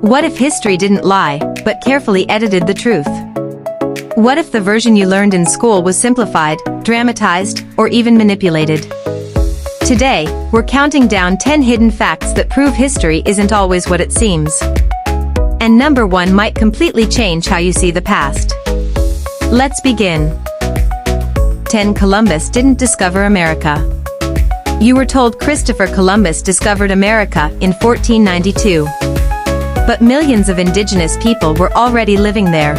What if history didn't lie, but carefully edited the truth? What if the version you learned in school was simplified, dramatized, or even manipulated? Today, we're counting down 10 hidden facts that prove history isn't always what it seems. And number 1 might completely change how you see the past. Let's begin. 10. Columbus didn't discover America. You were told Christopher Columbus discovered America in 1492. But millions of indigenous people were already living there.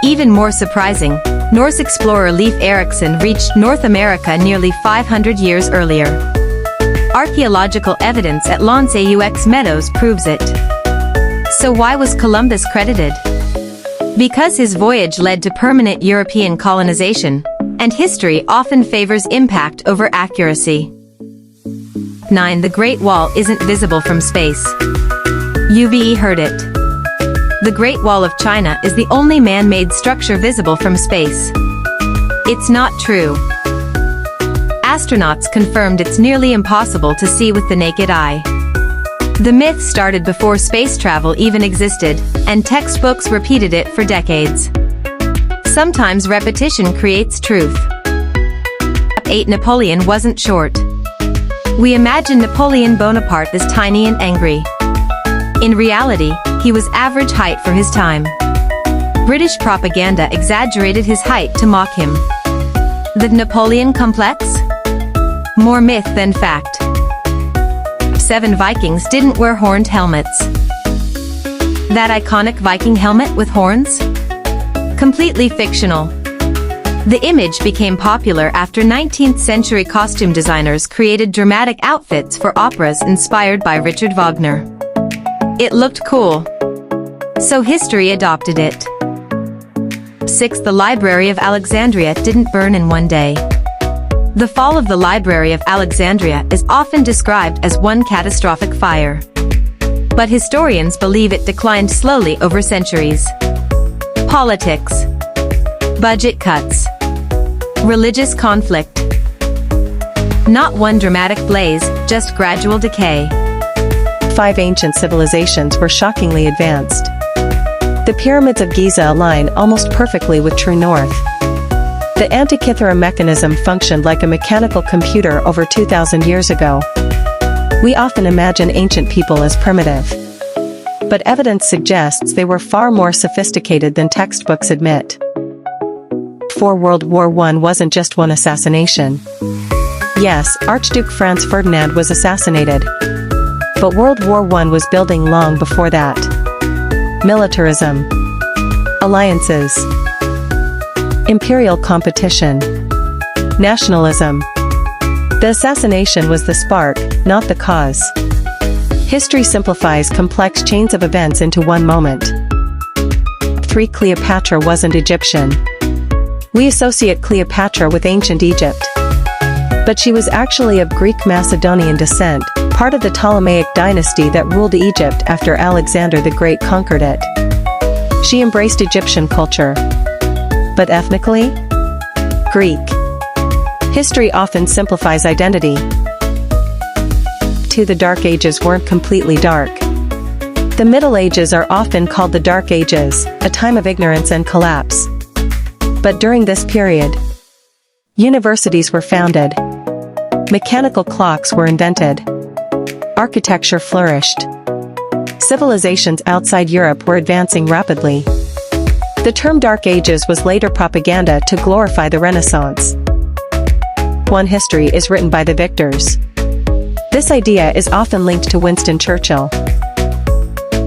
Even more surprising, Norse explorer Leif Erikson reached North America nearly 500 years earlier. Archaeological evidence at L'Anse-aux Meadows proves it. So why was Columbus credited? Because his voyage led to permanent European colonization, and history often favors impact over accuracy. 9. The Great Wall isn't visible from space. You've heard it. The Great Wall of China is the only man-made structure visible from space. It's not true. Astronauts confirmed it's nearly impossible to see with the naked eye. The myth started before space travel even existed, and textbooks repeated it for decades. Sometimes repetition creates truth. 8. Napoleon wasn't short. We imagine Napoleon Bonaparte as tiny and angry. In reality, he was average height for his time. British propaganda exaggerated his height to mock him. The Napoleon complex? More myth than fact. 7. Vikings didn't wear horned helmets. That iconic Viking helmet with horns? Completely fictional. The image became popular after 19th century costume designers created dramatic outfits for operas inspired by Richard Wagner. It looked cool. So history adopted it. 6. The Library of Alexandria didn't burn in one day. The fall of the Library of Alexandria is often described as one catastrophic fire. But historians believe it declined slowly over centuries. Politics. Budget cuts. Religious conflict. Not one dramatic blaze, just gradual decay. 5. Ancient civilizations were shockingly advanced. The pyramids of Giza align almost perfectly with true north. The Antikythera mechanism functioned like a mechanical computer over 2,000 years ago. We often imagine ancient people as primitive. But evidence suggests they were far more sophisticated than textbooks admit. 4. World War I wasn't just one assassination. Yes, Archduke Franz Ferdinand was assassinated. But World War I was building long before that. Militarism. Alliances. Imperial competition. Nationalism. The assassination was the spark, not the cause. History simplifies complex chains of events into one moment. 3. Cleopatra wasn't Egyptian. We associate Cleopatra with ancient Egypt. But she was actually of Greek Macedonian descent, part of the Ptolemaic dynasty that ruled Egypt after Alexander the Great conquered it. She embraced Egyptian culture. But ethnically? Greek. History often simplifies identity. 2. The Dark Ages weren't completely dark. The Middle Ages are often called the Dark Ages, a time of ignorance and collapse. But during this period, universities were founded. Mechanical clocks were invented. Architecture flourished. Civilizations outside Europe were advancing rapidly. The term Dark Ages was later propaganda to glorify the Renaissance. 1. History is written by the victors. This idea is often linked to Winston Churchill.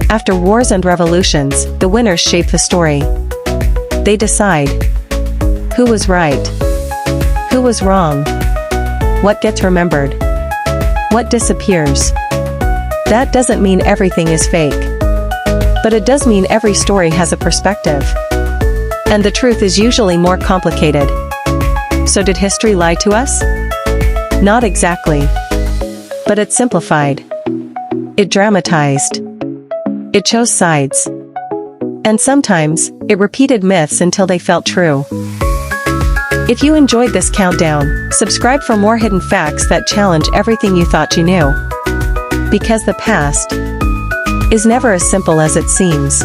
After wars and revolutions, the winners shape the story. They decide who was right, who was wrong, what gets remembered, what disappears. That doesn't mean everything is fake. But it does mean every story has a perspective. And the truth is usually more complicated. So did history lie to us? Not exactly. But it simplified. It dramatized. It chose sides. And sometimes, it repeated myths until they felt true. If you enjoyed this countdown, subscribe for more hidden facts that challenge everything you thought you knew. Because the past is never as simple as it seems.